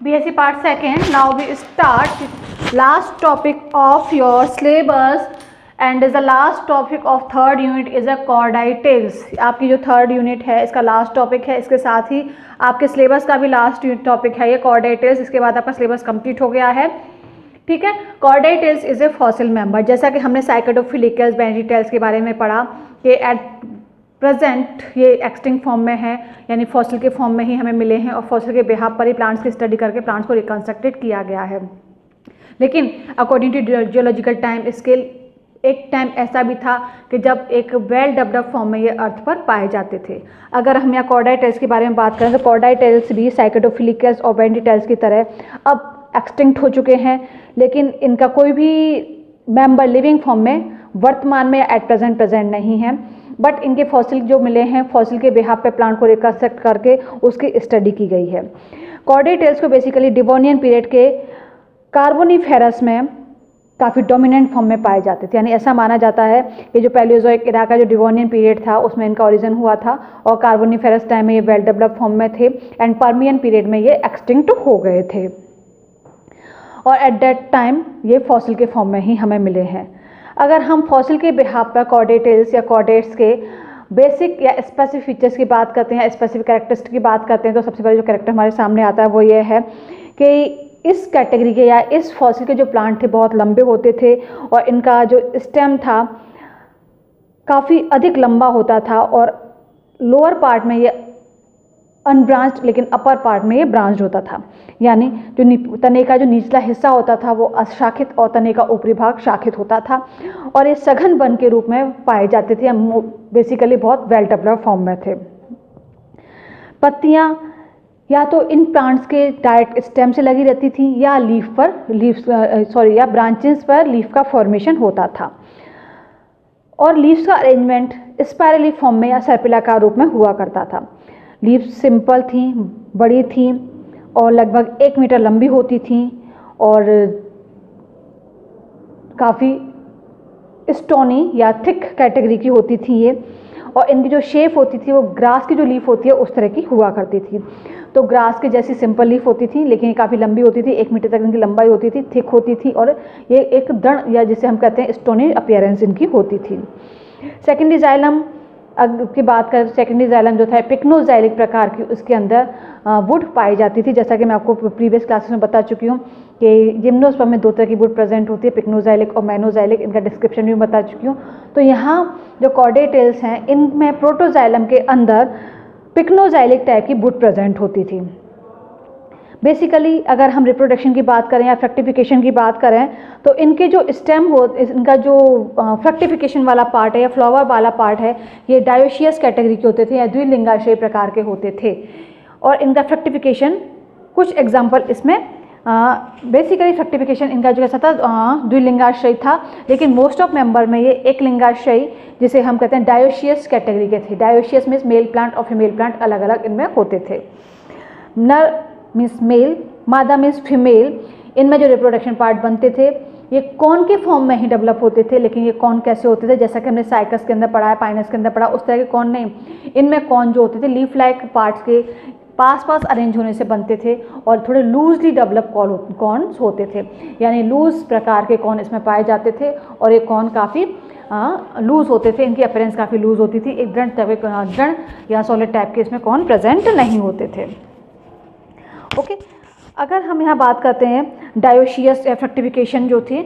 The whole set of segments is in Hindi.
BSc Part 2nd. Now we start last topic of your syllabus and is the last topic of third unit is a chordatids. आपकी जो थर्ड यूनिट है इसका लास्ट टॉपिक है, इसके साथ ही आपके सिलेबस का भी लास्ट टॉपिक है ये chordatids. इसके बाद आपका सिलेबस कंप्लीट हो गया है. ठीक है. chordatids is a fossil member. जैसा कि हमने साइकेडोफिलिकल्स बेनिटेल्स के बारे में पढ़ा कि एट प्रेजेंट ये एक्सटिंक्ट फॉर्म में है, यानी फॉसिल के फॉर्म में ही हमें मिले हैं और फॉसिल के बिहाफ पर ही प्लांट्स की स्टडी करके प्लांट्स को रिकंस्ट्रक्टेड किया गया है. लेकिन according to geological time scale एक टाइम ऐसा भी था कि जब एक वेल डेवलप्ड फॉर्म में ये अर्थ पर पाए जाते थे. अगर हम यहाँ chordatids के बारे में बात करें तो chordatids भी साइकेडोफिलिकल्स और बेनिटेल्स की तरह अब एक्सटिंक्ट हो चुके हैं, लेकिन इनका कोई भी मेंबर लिविंग फॉर्म में वर्तमान में एट प्रेजेंट नहीं है. बट इनके फॉसिल जो मिले हैं, फॉसिल के बिहाफ पे प्लांट को रिकंस्ट्रक्ट करके उसकी स्टडी की गई है. chordatids को बेसिकली डिवोनियन पीरियड के कार्बोनिफेरस में काफ़ी डोमिनेंट फॉर्म में पाए जाते थे. यानी ऐसा माना जाता है कि जो पैलियोजोइक इरा का जो डिवोनियन पीरियड था उसमें इनका ओरिजिन हुआ था और कार्बोनिफेरस टाइम में ये वेल डेवलप्ड फॉर्म में थे एंड पर्मियन पीरियड में ये एक्सटिंक्ट हो गए थे और एट दैट टाइम ये फॉसिल के फॉर्म में ही हमें मिले हैं. अगर हम फॉसिल के बिहाफ पर chordatids या chordates के बेसिक या स्पेसिफिक फीचर्स की बात करते हैं, स्पेसिफिक कैरेक्टरिस्टिक की बात करते हैं, तो सबसे पहले जो कैरेक्टर हमारे सामने आता है वो ये है कि इस कैटेगरी के या इस फॉसिल के जो प्लांट थे बहुत लंबे होते थे और इनका जो स्टेम था काफ़ी अधिक लंबा होता था और लोअर पार्ट में ये अनब्रांच्ड लेकिन अपर पार्ट में ये ब्रांच्ड होता था. यानी जो तने का जो निचला हिस्सा होता था वो अशाखित और तने का ऊपरी भाग शाखित होता था और ये सघन वन के रूप में पाए जाते थे. बेसिकली बहुत वेल डेवलप्ड फॉर्म में थे. पत्तियां या तो इन प्लांट्स के डायरेक्ट स्टेम से लगी रहती थी या या ब्रांचेस पर लीफ का फॉर्मेशन होता था और लीव्स का अरेंजमेंट स्पाइरली फॉर्म में या सर्पिलाकार रूप में हुआ करता था. लीव्स सिंपल थी, बड़ी थी और लगभग 1 मीटर लंबी होती थी और काफ़ी स्टोनी या थिक कैटेगरी की होती थी ये. और इनकी जो शेप होती थी वो ग्रास की जो लीफ होती है उस तरह की हुआ करती थी. तो ग्रास की जैसी सिंपल लीफ होती थी लेकिन ये काफ़ी लंबी होती थी, 1 मीटर तक इनकी लंबाई होती थी, थिक होती थी और ये एक दृढ़ या जिसे हम कहते हैं स्टोनी अपीयरेंस इनकी होती थी. सेकेंडरी जाइलम की बात करें, सेकेंडरी जाइलम जो था पिक्नोजाइलिक प्रकार की, उसके अंदर वुड पाई जाती थी. जैसा कि मैं आपको प्रीवियस क्लासेस में बता चुकी हूँ कि जिम्नोस्पर्म में 2 तरह की वुड प्रेजेंट होती है, पिक्नोजाइलिक और मैनोजाइलिक. इनका डिस्क्रिप्शन भी बता चुकी हूँ. तो यहाँ जो chordatids हैं इनमें प्रोटोजाइलम के अंदर पिक्नोजाइलिक टाइप की वुड प्रेजेंट होती थी. बेसिकली अगर हम रिप्रोडक्शन की बात करें या फ्रक्टिफिकेशन की बात करें तो इनके जो स्टेम हो, इनका जो फ्रक्टिफिकेशन वाला पार्ट है या फ्लावर वाला पार्ट है ये डायोशियस कैटेगरी के होते थे या द्विलिंगाश्रयी प्रकार के होते थे. और इनका फ्रक्टिफिकेशन कुछ एग्जांपल इसमें बेसिकली फ्रक्टिफिकेशन इनका जो ऐसा था द्विलिंगाश्रयी था, लेकिन मोस्ट ऑफ मेंबर में ये एक लिंगाश्रयी जिसे हम कहते हैं डायोशियस कैटेगरी के थे. डायोशियस मीन्स मेल प्लांट और फीमेल प्लांट अलग अलग इनमें होते थे. नर मीन्स मेल, मादा मीन्स फीमेल. इनमें जो रिप्रोडक्शन पार्ट बनते थे ये कॉन के फॉर्म में ही डेवलप होते थे. लेकिन ये कॉन कैसे होते थे, जैसा कि हमने साइकस के अंदर पढ़ा है, पाइनस के अंदर पढ़ा, उस तरह के कॉन नहीं. इनमें कॉन जो होते थे लीफ लाइक पार्ट्स के पास अरेंज होने से बनते थे और थोड़े लूजली डेवलप कॉर्न्स होते थे. यानी लूज प्रकार के कॉर्न इसमें पाए जाते थे और ये कॉर्न काफ़ी लूज होते थे. इनकी अपीयरेंस काफ़ी लूज होती थी. एक दृढ़ या सॉलिड टाइप के इसमें कॉर्न प्रेजेंट नहीं होते थे. ओके. अगर हम यहाँ बात करते हैं डायोशियस या फ्रक्टिफिकेशन जो थी,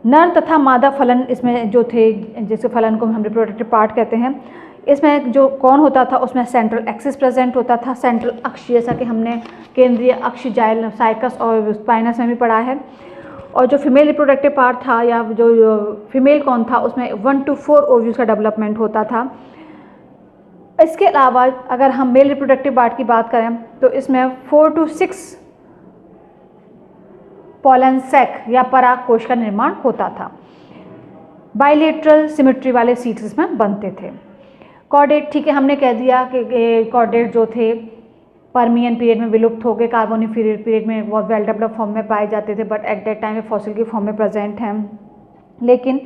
नर तथा मादा फलन इसमें जो थे, जिसके फलन को हम रिप्रोडक्टिव पार्ट कहते हैं, इसमें जो कौन होता था उसमें सेंट्रल एक्सिस प्रेजेंट होता था, सेंट्रल अक्ष, जैसा कि हमने केंद्रीय अक्ष जाइल साइकस और स्पाइनस में भी पढ़ा है. और जो फीमेल रिप्रोडक्टिव पार्ट था या जो फीमेल कौन था उसमें 1 to 4 ओव्यूज का डेवलपमेंट होता था. इसके अलावा अगर हम मेल रिप्रोडक्टिव पार्ट की बात करें तो इसमें 4 to 6 पॉलन सैक या पराग कोश का निर्माण होता था. बाइलेटरल सिमेट्री वाले सीड्स इसमें बनते थे. chordate, ठीक है, हमने कह दिया कि chordate जो थे पर्मियन पीरियड में विलुप्त हो गए, कार्बोनिफेरस पीरियड में बहुत वेल डेवलप्ड फॉर्म में पाए जाते थे, but at that time fossil की फॉर्म में प्रेजेंट हैं. लेकिन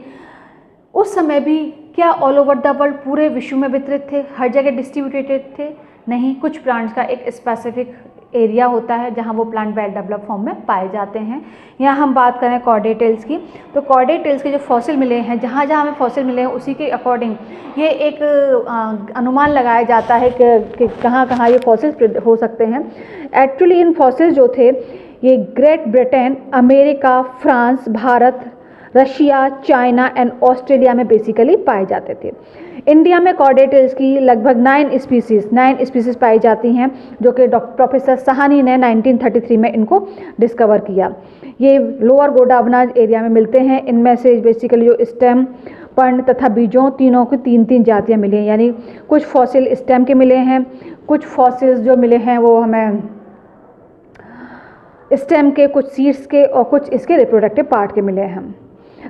उस समय भी क्या ऑल ओवर द वर्ल्ड पूरे विश्व में वितरित थे, हर जगह डिस्ट्रीब्यूटेड थे? नहीं. कुछ प्लांट्स का एक स्पेसिफिक एरिया होता है जहाँ वो प्लांट वेल डेवलप फॉर्म में पाए जाते हैं। यहाँ हम बात करें कॉर्डेटेल्स की, तो कॉर्डेटेल्स के जो फॉसिल मिले हैं, जहाँ जहाँ हमें फॉसिल मिले हैं उसी के अकॉर्डिंग ये एक अनुमान लगाया जाता है कि कहाँ कहाँ ये फॉसिल्स हो सकते हैं। एक्चुअली इन फॉसिल्स जो थे ये great Britain, America, France, Bharat, Russia, China and Australia में बेसिकली पाए जाते थे। इंडिया में कॉर्डेटेल्स की लगभग 9 स्पीसीज़ पाई जाती हैं, जो कि प्रोफेसर साहनी ने 1933 में इनको डिस्कवर किया। ये लोअर गोंडवाना एरिया में मिलते हैं। इनमें से बेसिकली जो स्टेम, पर्ण तथा बीजों तीनों की 3-3 जातियाँ मिली हैं, यानी कुछ फॉसिल स्टेम के मिले हैं, कुछ फॉसिल्स जो मिले हैं वो हमें स्टेम के, कुछ सीड्स के और कुछ इसके रिप्रोडक्टिव पार्ट के मिले हैं।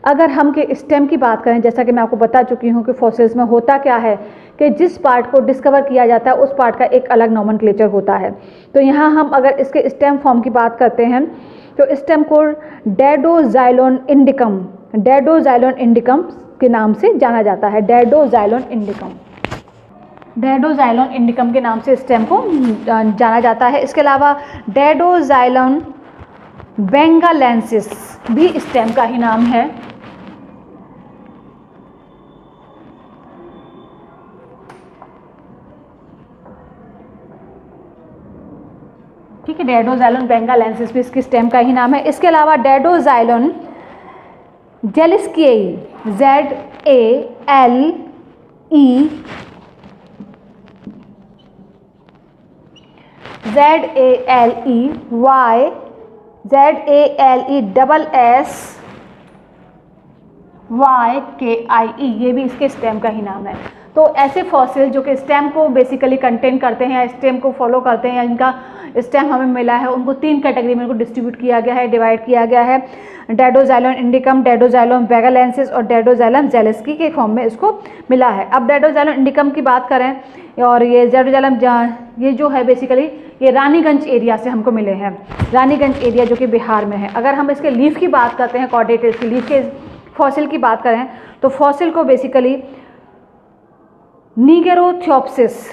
अगर हम के स्टेम की बात करें, जैसा कि मैं आपको बता चुकी हूँ कि फॉसिल्स में होता क्या है कि जिस पार्ट को डिस्कवर किया जाता है उस पार्ट का एक अलग नॉमेनक्लेचर होता है। तो यहाँ हम अगर इसके स्टेम फॉर्म की बात करते हैं तो स्टेम को डेडोजाइलोन इंडिकम के नाम से जाना जाता है। डेडोजाइलोन इंडिकम के नाम से स्टेम को जाना जाता है। इसके अलावा डेडोजाइलोन बेंगालेंसिस भी स्टेम का ही नाम है। ठीक है, डेडोजाइलोन बेंगालेंसिस भी इसकी स्टेम का ही नाम है। इसके अलावा डेडोजाइलोन जेलिस्कियाई, ZALEYSSYKIE, ये भी इसके स्टेम का ही नाम है। तो ऐसे फॉसिल जो कि स्टेम को बेसिकली कंटेन करते हैं या स्टेम को फॉलो करते हैं या इनका स्टेम हमें मिला है, उनको 3 कैटेगरी में इनको डिस्ट्रीब्यूट किया गया है, डिवाइड किया गया है। डेडोजाइलोन इंडिकम, डेडोजाइलोन बेंगालेंसिस और डेडोजाइलोन जेलिस्की के फॉर्म में इसको मिला है। अब डेडोजाइलोन इंडिकम की बात करें, और ये डेडोजाइलोन ये जो है बेसिकली ये रानीगंज एरिया से हमको मिले हैं। रानीगंज एरिया जो कि बिहार में है। अगर हम इसके लीफ की बात करते हैं, कॉर्डेटेल्स की लीफ के फॉसिल की बात करें तो फॉसिल को बेसिकली नीगेरोथियोप्सिस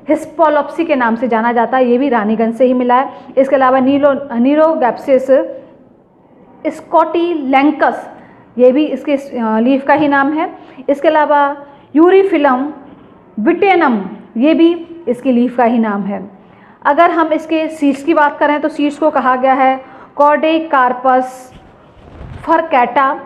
हिस्पोलोप्सी के नाम से जाना जाता है। ये भी रानीगंज से ही मिला है। इसके अलावा नीरोगैप्सिस स्कॉटीलैंकस, ये भी इसके लीफ का ही नाम है। इसके अलावा यूरीफिलम विटेनम, ये भी इसकी लीफ का ही नाम है। अगर हम इसके सीड्स की बात करें तो सीड्स को कहा गया है कॉर्डेकार्पस फरकैटा,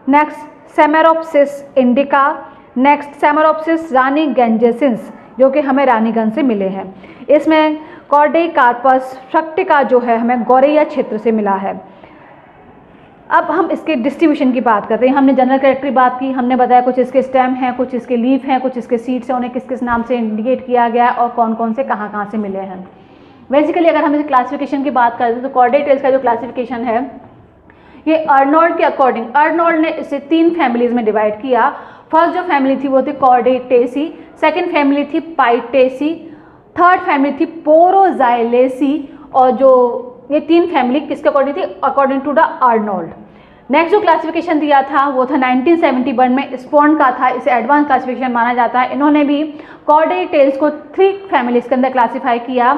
नेक्स्ट सेमेरोप्सिस इंडिका, नेक्स्ट सेमेरोप्सिस रानीगंजेसिंस, जो कि हमें रानीगंज से मिले हैं। इसमें कॉर्डेकार्पस फ्रक्टिका जो है हमें गौरैया क्षेत्र से मिला है। अब हम इसके डिस्ट्रीब्यूशन की बात करते हैं। हमने जनरल कैरेक्टर की बात की, हमने बताया कुछ इसके स्टेम हैं, कुछ इसके लीफ हैं, कुछ इसके सीड्स हैं, उन्हें किस किस नाम से इंडिकेट किया गया है और कौन कौन से कहाँ कहाँ से मिले हैं। बेसिकली अगर हम इस क्लासिफिकेशन की बात करते हैं तो कॉर्डेटेल्स का जो क्लासिफिकेशन है ये अर्नोल्ड के अकॉर्डिंग, अर्नोल्ड ने इसे 3 फैमिलीज में डिवाइड किया। फर्स्ट जो फैमिली थी वो थी कॉर्डेटेसी, सेकेंड फैमिली थी पाइटेसी, थर्ड फैमिली थी पोरोजाइलेसी, और जो ये 3 फैमिली किसके अकॉर्डिंग थी, according to the Arnold. Next जो क्लासिफिकेशन दिया था वो था 1971 में स्पोर्न का था। इसे एडवांस क्लासिफिकेशन माना जाता है। इन्होंने भी कॉर्डेटेल्स को 3 फैमिलीज के अंदर क्लासीफाई किया।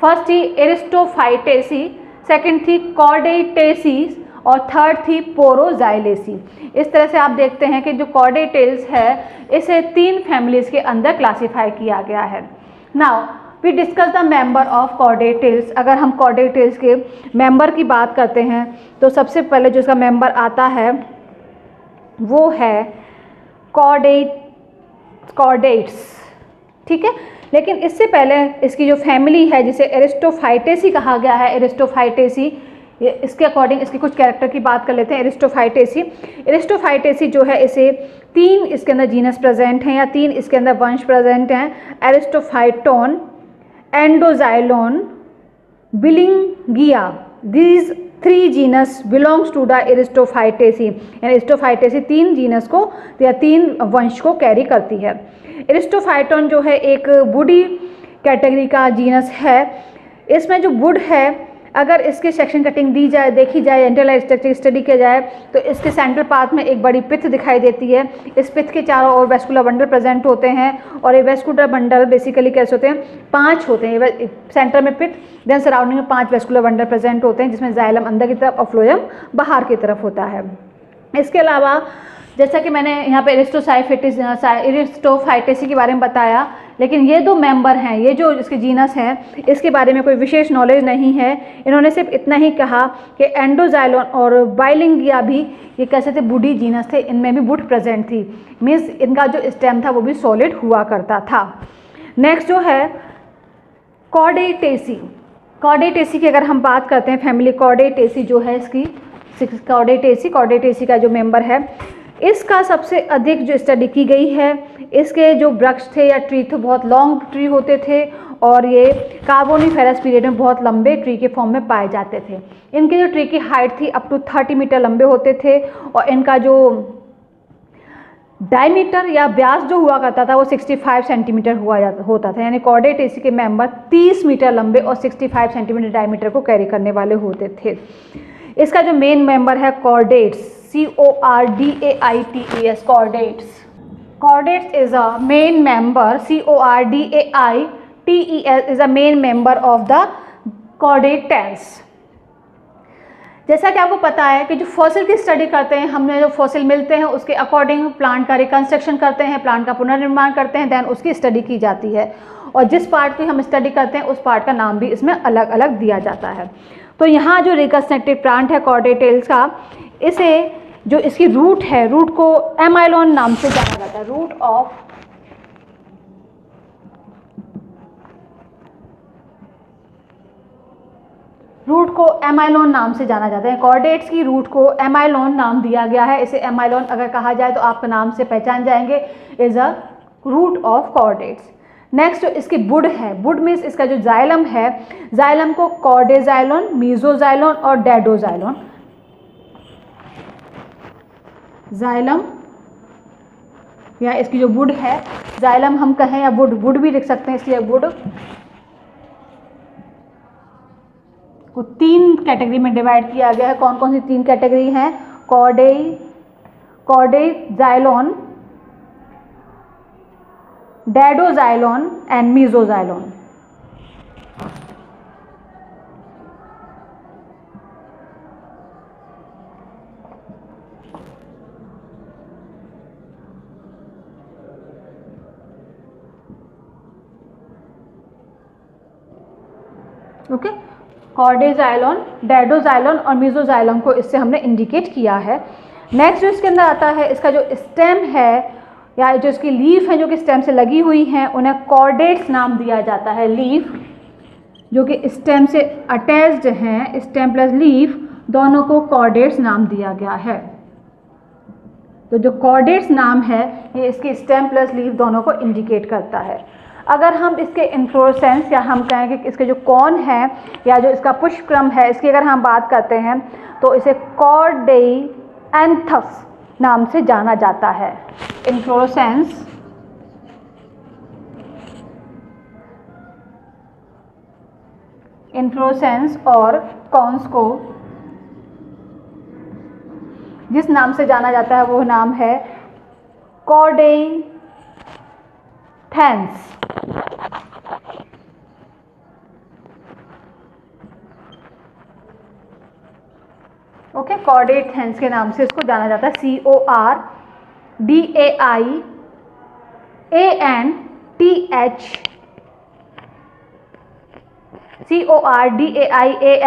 फर्स्ट थी एरिस्टोफाइटेसी, सेकेंड थी कॉर्डेटेसीज और थर्ड थी पोरोजाइलेसी। इस तरह से आप देखते हैं कि जो कॉर्डेटेल्स है इसे 3 फैमिलीज के अंदर क्लासीफाई किया गया है। Now we discuss the member of cordaitales. अगर हम कॉर्डेटेल्स के मेंबर की बात करते हैं तो सबसे पहले जो इसका मेंबर आता है वो है कॉर्डेट्स, ठीक है। लेकिन इससे पहले इसकी जो फैमिली है जिसे एरिस्टोफाइटेसी कहा गया है, एरिस्टोफाइटेसी, इसके अकॉर्डिंग इसके कुछ कैरेक्टर की बात कर लेते हैं। एरिस्टोफाइटेसी जो है इसे 3 इसके अंदर जीनस प्रेजेंट हैं या 3 इसके अंदर वंश प्रेजेंट हैं। Aristophyton, endoxylon, bilignea, these 3 genus belongs to the aristophytaceae. यानी एरिस्टोफाइटेसी 3 जीनस को या 3 वंश को कैरी करती है। एरिस्टोफाइटोन जो है एक वुडी कैटेगरी का जीनस है। इसमें जो वुड है, अगर इसके सेक्शन कटिंग दी जाए, देखी जाए, एंटेरियर स्ट्रक्चर स्टडी किया जाए तो इसके सेंट्रल पार्ट में एक बड़ी पिथ दिखाई देती है। इस पिथ के चारों ओर वेस्कुलर बंडल प्रेजेंट होते हैं और ये वेस्कुलर बंडल बेसिकली कैसे होते हैं, 5 होते हैं। सेंटर में पिथ, देन सराउंडिंग में 5 वेस्कुलर बंडल प्रेजेंट होते हैं, जिसमें जाइलम अंदर की तरफ और फ्लोएम बाहर की तरफ होता है। इसके अलावा जैसा कि मैंने यहाँ पे एरिस्टोफाइटेसी के बारे में बताया, लेकिन ये 2 मेंबर हैं, ये जो इसके जीनस हैं, इसके बारे में कोई विशेष नॉलेज नहीं है। इन्होंने सिर्फ इतना ही कहा कि एंडोजाइलोन और बाइलिंगिया भी ये कैसे थे, वुडी जीनस थे, इनमें भी वुड प्रेजेंट थी, मीन्स इनका जो स्टेम था वो भी सॉलिड हुआ करता था। नेक्स्ट जो है कॉर्डेटेसी। कॉर्डेटेसी की अगर हम बात करते हैं, फैमिली कॉर्डेटेसी जो है इसकी कॉर्डेटेसी का जो मेंबर है, इसका सबसे अधिक जो स्टडी की गई है, इसके जो वृक्ष थे या ट्री थे बहुत लॉन्ग ट्री होते थे और ये कार्बोनिफेरस पीरियड में बहुत लंबे ट्री के फॉर्म में पाए जाते थे। इनके जो ट्री की हाइट थी अप टू 30 मीटर लंबे होते थे और इनका जो डायमीटर या व्यास जो हुआ करता था वो 65 सेंटीमीटर होता था, यानी कॉर्डेटेसी के मेंबर 30 मीटर लंबे और 65 सेंटीमीटर डायमीटर को कैरी करने वाले होते थे। इसका जो मेन मेंबर है chordates, CORDAITES, chordates. Chordates is a main member, CORDAITES is a main member of the chordates। जैसा कि आपको पता है कि जो फॉसिल की स्टडी करते हैं, हमने जो फॉसिल मिलते हैं उसके अकॉर्डिंग प्लांट का रिकंस्ट्रक्शन करते हैं, प्लांट का पुनर्निर्माण करते हैं, देन उसकी स्टडी की जाती है और जिस पार्ट की हम स्टडी करते हैं उस पार्ट का नाम भी इसमें अलग अलग दिया जाता है। तो यहाँ जो रिकंस्ट्रक्टेड प्लांट है कॉर्डेटेल्स का, इसे जो इसकी रूट है, रूट को एमाइलोन नाम से जाना जाता है, रूट को एमाइलोन नाम से जाना जाता है। कॉर्डेट्स की रूट को एमाइलोन नाम दिया गया है। इसे एमाइलोन अगर कहा जाए तो आपका नाम से पहचान जाएंगे, is a root of chordates. Next जो इसकी वुड है, वुड मीन्स इसका जो जाइलम है, जाइलम को कॉर्डेजाइलोन, मीजोजाइलोन और डेडोजाइलोन, जाइलम या इसकी जो वुड है, जाइलम हम कहें या वुड भी लिख सकते हैं, इसलिए वुड को 3 कैटेगरी में डिवाइड किया गया है। कौन कौन सी 3 कैटेगरी हैं? कॉर्डेजाइलोन, डेडोजाइलोन एंड मीजोजाइलोन। ओके, कॉर्डेजाइलोन, डेडोजाइलोन और मीजोजाइलोन को इससे हमने इंडिकेट किया है। नेक्स्ट जो इसके अंदर आता है, इसका जो स्टेम है या जो इसकी लीफ है जो कि स्टेम से लगी हुई हैं, उन्हें कॉर्डेट्स नाम दिया जाता है। लीफ जो कि स्टेम से अटैच्ड हैं, स्टेम प्लस लीफ दोनों को कॉर्डेट्स नाम दिया गया है। तो जो कॉर्डेट्स नाम है ये इसकी स्टेम प्लस लीफ दोनों को इंडिकेट करता है। अगर हम इसके इन्फ्लोरेसेंस या हम कहें कि इसके जो कौन है या जो इसका पुष्पक्रम है, इसकी अगर हम बात करते हैं तो इसे कॉर्डेइएंथस नाम से जाना जाता है। इन्फ्लोरेसेंस और कॉन्स को जिस नाम से जाना जाता है वो नाम है कॉर्डेइएंथस। ओके, कॉर्डेइएंथस के नाम से इसको जाना जाता है।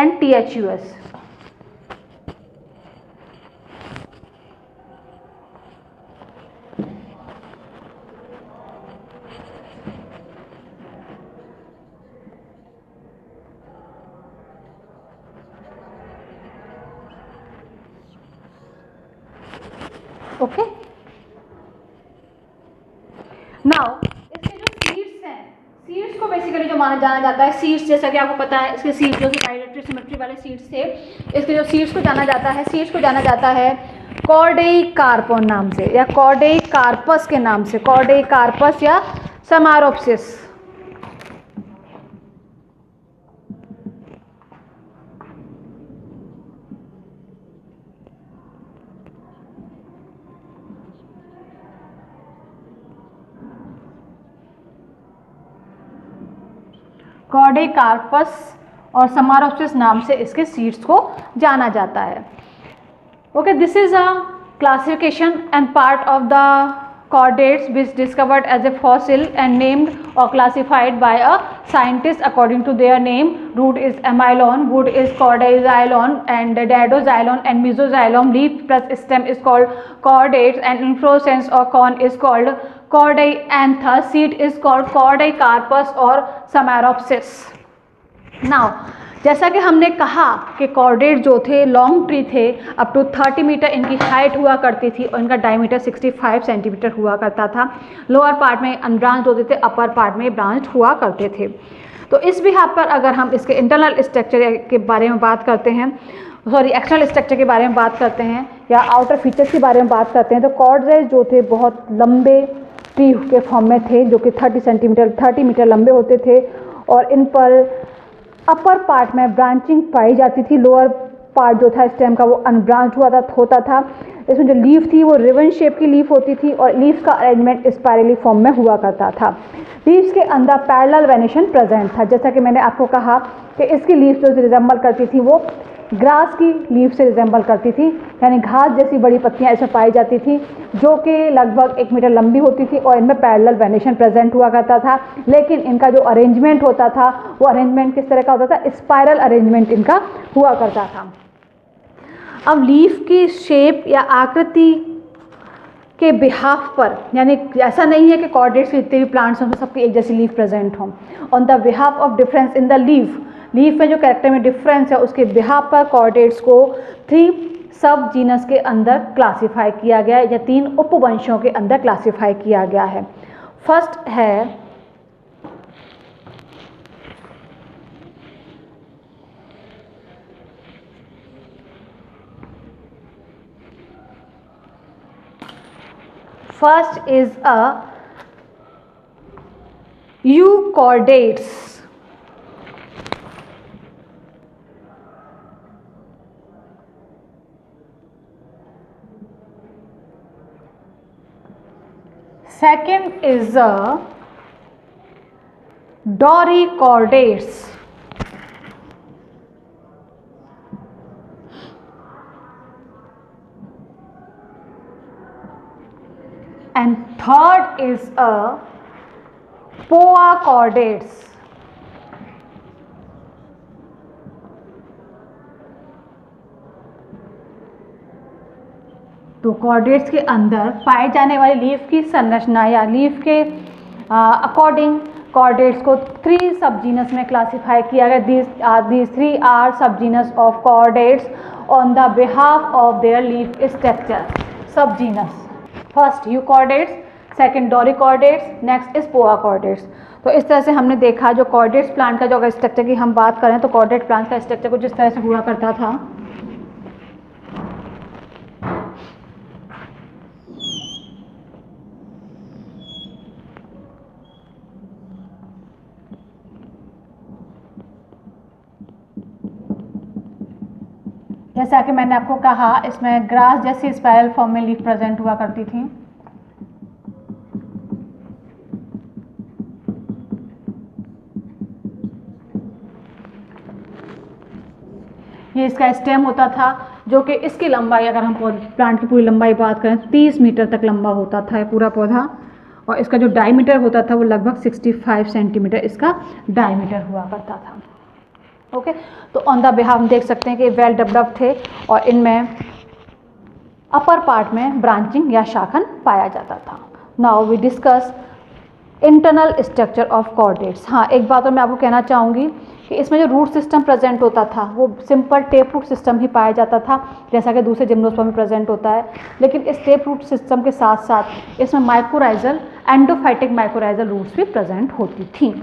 CORDAIANTHUS। ओके, नाउ इसके जो सीड्स हैं, सीड्स को बेसिकली जो माना जाना जाता है, सीड्स जैसा कि आपको पता है इसके सीड्स जो कि पायरेटरी सिमेट्री वाले सीड्स थे, इसके जो सीड्स को जाना जाता है, सीड्स को जाना जाता है कॉर्डेइकार्पस नाम से या कॉर्डेइकार्पस के नाम से, कॉर्डेइकार्पस या समारोप्सिस। कॉर्डेकार्पस और समारोप्सिस नाम से इसके सीड्स को जाना जाता है। Okay, this is a classification and part of the chordates which discovered as a fossil and named or classified by a scientist according to their name. Root is amylon, wood is cordyxylon and dadoxylon and mesoxylon. Leaf plus stem is called chordates and inflorescence or corn is called cordyantha. Seed is called cordycarpus or समारोप्सिस. Now जैसा कि हमने कहा कि कॉर्डेट जो थे लॉन्ग ट्री थे, अप टू 30 मीटर इनकी हाइट हुआ करती थी और इनका डायमीटर 65 सेंटीमीटर हुआ करता था. लोअर पार्ट में अनब्रांच्ड होते थे, अपर पार्ट में ब्रांच्ड हुआ करते थे. तो इस बिहाफ पर अगर हम इसके इंटरनल स्ट्रक्चर के बारे में बात करते हैं, एक्सटर्नल स्ट्रक्चर के बारे में बात करते हैं या आउटर फीचर्स के बारे में बात करते हैं, तो कॉर्डेट जो थे बहुत लंबे ट्री के फॉर्म में थे जो कि 30 मीटर लंबे होते थे और इन पर अपर पार्ट में ब्रांचिंग पाई जाती थी. लोअर पार्ट जो था स्टेम का वो अनब्रांच होता था. इसमें जो लीफ थी वो रिबन शेप की लीफ होती थी और लीफ का अरेंजमेंट स्पाइरली फॉर्म में हुआ करता था. लीव्स के अंदर पैरेलल वेनेशन प्रेजेंट था. जैसा कि मैंने आपको कहा कि इसकी लीफ जो रिजेंबल करती थी वो ग्रास की लीफ से रिजेंबल करती थी, यानी घास जैसी बड़ी पत्तियां इसमें पाई जाती थी जो कि लगभग 1 मीटर लंबी होती थी और इनमें पैरेलल वेनेशन प्रेजेंट हुआ करता था. लेकिन इनका जो अरेंजमेंट होता था वो अरेंजमेंट किस तरह का होता था? स्पाइरल अरेंजमेंट इनका हुआ करता था. अब लीफ की शेप या आकृति के बिहाफ पर, यानी ऐसा नहीं है कि कॉर्डेट्स के जितने भी प्लांट्स हों सबकी एक जैसी लीफ प्रेजेंट हों. On the behalf of difference in the leaf में जो कैरेक्टर में डिफरेंस है उसके बिहाफ पर कॉर्डेट्स को 3 सब जीनस के अंदर क्लासिफाई किया गया है या 3 उपवंशों के अंदर क्लासिफाई किया गया है. फर्स्ट है euchordates. Second is Dorichordates. And third is Poacordates. तो कॉर्डेट्स के अंदर पाए जाने वाली लीफ की संरचना या लीफ के अकॉर्डिंग कॉर्डेट्स को 3 सब जीनस में क्लासिफाई किया गया. These 3 are subgenus of chordates on the behalf of their leaf structure. Subgenus. First euchordates, second Dorichordates, next is Poacordates. तो इस तरह से हमने देखा जो कॉर्डेट्स प्लांट का जो अगर स्ट्रक्चर की हम बात करें तो कॉर्डेट प्लांट का स्ट्रक्चर कुछ इस तरह से हुआ करता था. जैसा कि मैंने आपको कहा इसमें ग्रास जैसी स्पाइरल फॉर्म में लीफ प्रेजेंट हुआ करती थी. ये इसका स्टेम होता था जो कि इसकी लंबाई अगर हम प्लांट की पूरी लंबाई बात करें 30 मीटर तक लंबा होता था पूरा पौधा और इसका जो डायमीटर होता था वो लगभग 65 सेंटीमीटर इसका डायमीटर हुआ करता था. ओके तो ऑन द बिहाफ हम देख सकते हैं कि वेल डेवलप्ड थे और इनमें अपर पार्ट में ब्रांचिंग या शाखन पाया जाता था. Now we discuss internal structure of chordates. हाँ एक बात और मैं आपको कहना चाहूँगी कि इसमें जो रूट सिस्टम प्रेजेंट होता था वो सिंपल टेप रूट सिस्टम ही पाया जाता था जैसा कि दूसरे जिम्नोस्पर्म में प्रेजेंट होता है. लेकिन इस टेप रूट सिस्टम के साथ साथ इसमें माइकोराइजल एंडोफाइटिक माइकोराइजल रूट्स भी प्रेजेंट होती थी.